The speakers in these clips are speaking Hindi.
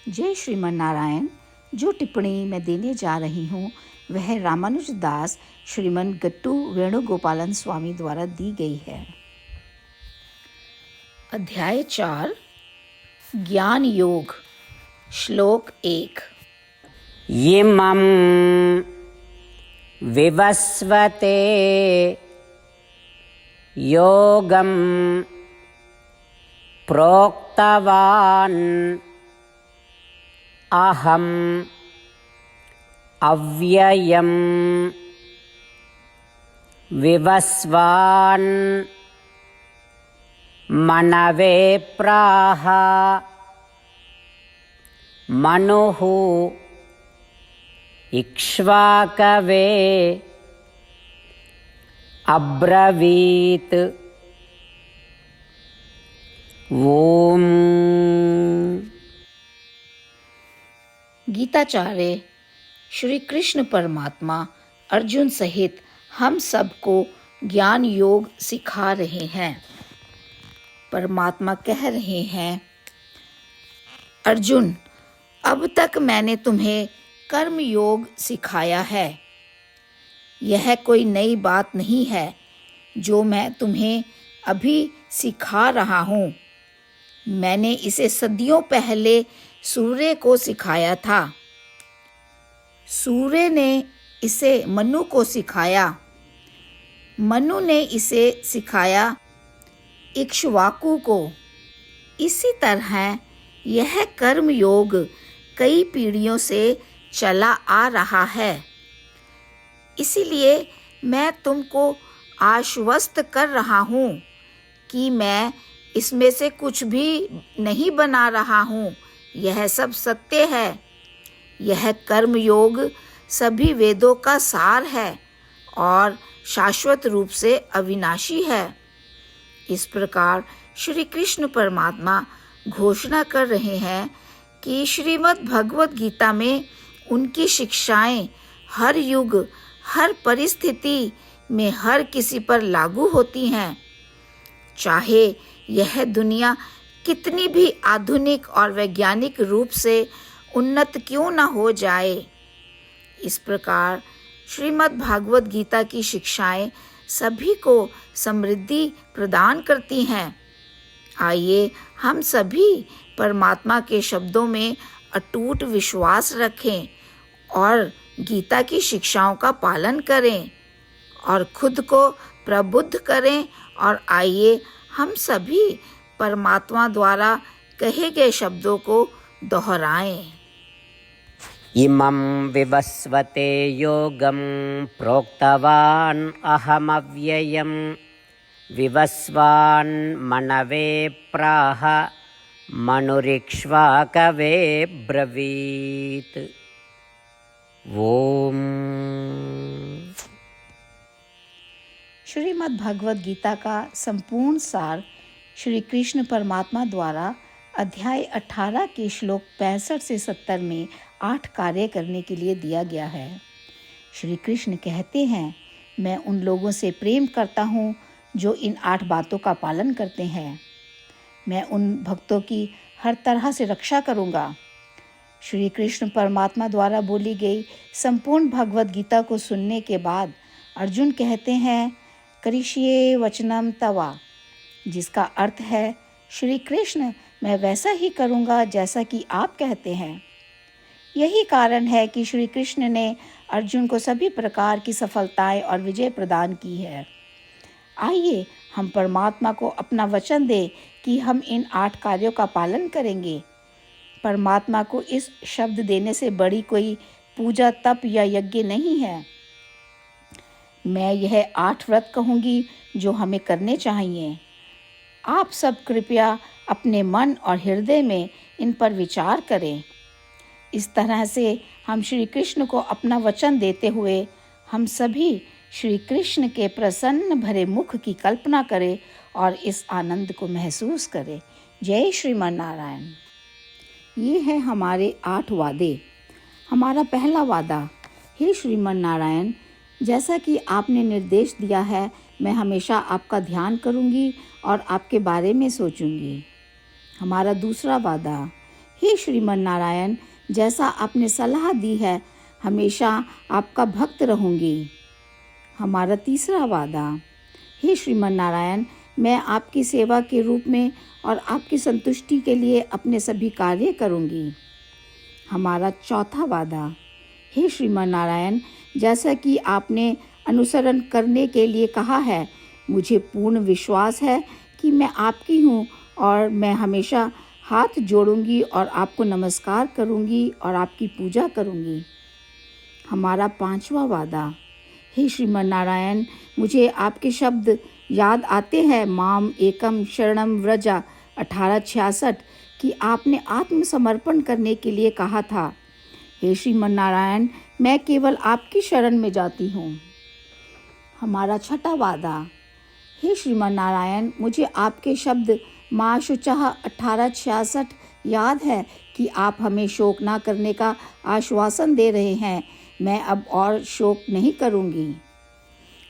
जय श्रीमन नारायण। जो टिप्पणी मैं देने जा रही हूँ वह रामानुज दास श्रीमन गट्टू वेणुगोपालन स्वामी द्वारा दी गई है। अध्याय 4 ज्ञान योग। श्लोक 1। इमं विवस्वते योगं प्रोक्तवान् अहम् अव्ययं विवस्वान् मनवे प्राह मनुः इक्ष्वाकवे अब्रवीत्। ओम। गीताचार्य श्री कृष्ण परमात्मा अर्जुन सहित हम सबको ज्ञान योग सिखा रहे हैं। परमात्मा कह रहे हैं, अर्जुन, अब तक मैंने तुम्हें कर्म योग सिखाया है। यह कोई नई बात नहीं है जो मैं तुम्हें अभी सिखा रहा हूँ। मैंने इसे सदियों पहले सूर्य को सिखाया था। सूर्य ने इसे मनु को सिखाया। मनु ने इसे सिखाया इक्ष्वाकु को। इसी तरह यह कर्म योग कई पीढ़ियों से चला आ रहा है। इसीलिए मैं तुमको आश्वस्त कर रहा हूँ कि मैं इसमें से कुछ भी नहीं बना रहा हूँ। यह सब सत्य है। यह कर्म योग सभी वेदों का सार है और शाश्वत रूप से अविनाशी है। इस प्रकार श्री कृष्ण परमात्मा घोषणा कर रहे हैं कि श्रीमद् भगवत गीता में उनकी शिक्षाएं हर युग, हर परिस्थिति में हर किसी पर लागू होती हैं, चाहे यह दुनिया कितनी भी आधुनिक और वैज्ञानिक रूप से उन्नत क्यों न हो जाए। इस प्रकार श्रीमद् भागवत गीता की शिक्षाएं सभी को समृद्धि प्रदान करती हैं। आइए हम सभी परमात्मा के शब्दों में अटूट विश्वास रखें और गीता की शिक्षाओं का पालन करें और खुद को प्रबुद्ध करें। और आइए हम सभी परमात्मा द्वारा कहे गए शब्दों को दोहराएं। इमं विवस्वते योगं प्रोक्तवान् अहमव्ययं विवस्वान् मनवे प्राह मनुरिक्ष्वाकवे ब्रवीत्। ओम। श्रीमद् भगवत गीता का संपूर्ण सार श्री कृष्ण परमात्मा द्वारा अध्याय 18 के श्लोक 65 से 70 में 8 कार्य करने के लिए दिया गया है। श्री कृष्ण कहते हैं, मैं उन लोगों से प्रेम करता हूँ जो इन 8 बातों का पालन करते हैं। मैं उन भक्तों की हर तरह से रक्षा करूँगा। श्री कृष्ण परमात्मा द्वारा बोली गई संपूर्ण भगवत गीता को सुनने के बाद अर्जुन कहते हैं, करिष्ये वचनम तवा, जिसका अर्थ है, श्री कृष्ण, मैं वैसा ही करूँगा जैसा कि आप कहते हैं। यही कारण है कि श्री कृष्ण ने अर्जुन को सभी प्रकार की सफलताएं और विजय प्रदान की है। आइए हम परमात्मा को अपना वचन दें कि हम इन 8 कार्यों का पालन करेंगे। परमात्मा को इस शब्द देने से बड़ी कोई पूजा, तप या यज्ञ नहीं है। मैं यह 8 व्रत कहूँगी जो हमें करने चाहिए। आप सब कृपया अपने मन और हृदय में इन पर विचार करें। इस तरह से हम श्री कृष्ण को अपना वचन देते हुए हम सभी श्री कृष्ण के प्रसन्न भरे मुख की कल्पना करें और इस आनंद को महसूस करें। जय श्रीमन नारायण। ये है हमारे 8 वादे। हमारा पहला वादा, हे श्रीमन नारायण, जैसा कि आपने निर्देश दिया है, मैं हमेशा आपका ध्यान करूंगी और आपके बारे में सोचूंगी। हमारा दूसरा वादा, हे श्रीमन नारायण, जैसा आपने सलाह दी है हमेशा आपका भक्त रहूंगी। हमारा तीसरा वादा। हे श्रीमन नारायण, मैं आपकी सेवा के रूप में और आपकी संतुष्टि के लिए अपने सभी कार्य करूंगी। हमारा चौथा वादा। हे श्रीमन नारायण, जैसा कि आपने अनुसरण करने के लिए कहा है, मुझे पूर्ण विश्वास है कि मैं आपकी हूँ और मैं हमेशा हाथ जोड़ूंगी और आपको नमस्कार करूंगी और आपकी पूजा करूंगी। हमारा पांचवा वादा। हे श्रीमन नारायण, मुझे आपके शब्द याद आते हैं, माम एकम शरणम व्रजा 1866, कि आपने आत्मसमर्पण करने के लिए कहा था। हे श्रीमन नारायण, मैं केवल आपकी शरण में जाती हूँ। हमारा छठा वादा। हे श्रीमन नारायण, मुझे आपके शब्द माँ शुचः 1866 याद है कि आप हमें शोक ना करने का आश्वासन दे रहे हैं। मैं अब और शोक नहीं करूँगी।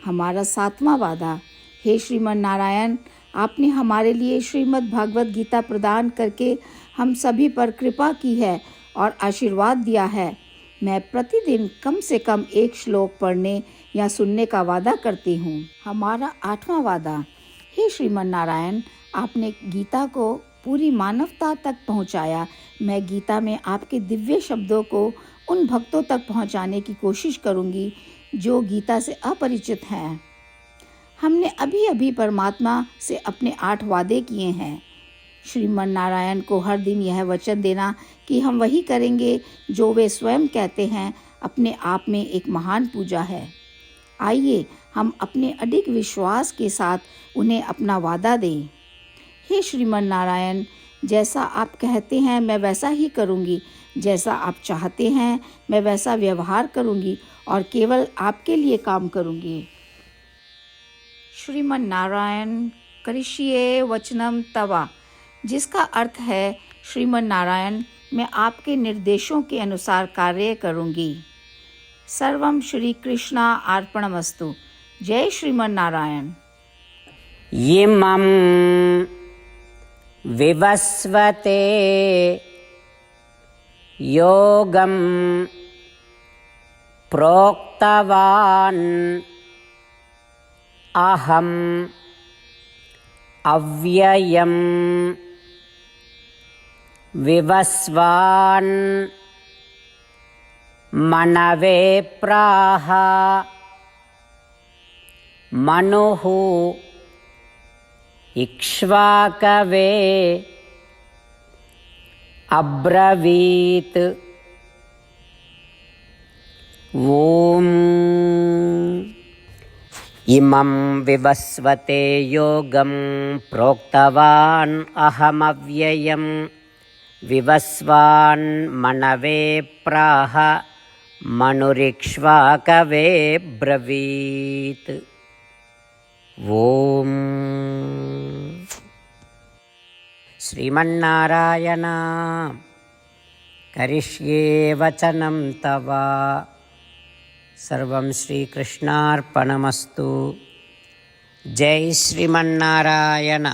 हमारा सातवां वादा। हे श्रीमन नारायण, आपने हमारे लिए श्रीमद् भागवत गीता प्रदान करके हम सभी पर कृपा की है और आशीर्वाद दिया है। मैं प्रतिदिन कम से कम एक श्लोक पढ़ने या सुनने का वादा करती हूँ। हमारा आठवां वादा। हे श्रीमन नारायण, आपने गीता को पूरी मानवता तक पहुँचाया। मैं गीता में आपके दिव्य शब्दों को उन भक्तों तक पहुँचाने की कोशिश करूँगी जो गीता से अपरिचित हैं। हमने अभी अभी परमात्मा से अपने 8 वादे किए हैं। श्रीमन नारायण को हर दिन यह वचन देना कि हम वही करेंगे जो वे स्वयं कहते हैं, अपने आप में एक महान पूजा है। आइए हम अपने अडिग विश्वास के साथ उन्हें अपना वादा दें। हे श्रीमन नारायण, जैसा आप कहते हैं मैं वैसा ही करूँगी। जैसा आप चाहते हैं मैं वैसा व्यवहार करूँगी और केवल आपके लिए काम करूँगी। श्रीमन नारायण करिष्ये वचनम तवा, जिसका अर्थ है, श्रीमन नारायण, मैं आपके निर्देशों के अनुसार कार्य करूँगी। सर्वम श्री कृष्णा अर्पणमस्तु। जय श्रीमन नारायण। इमं विवस्वते योगं प्रोक्तवान् अहम् अव्ययं विवस्वान् मनवे प्राह मनुः इक्ष्वाकवे अब्रवीत्। ॐ इमं विवस्वते योगं प्रोक्तवान् अहमव्ययं विवस्वान् मनवे प्राह मनुरिक्ष्वाकवे ब्रवीत्। ॐ श्रीमन्नारायण करिष्ये वचनं तव। सर्वं श्रीकृष्णार्पणमस्तु। जय श्रीमन्नारायण।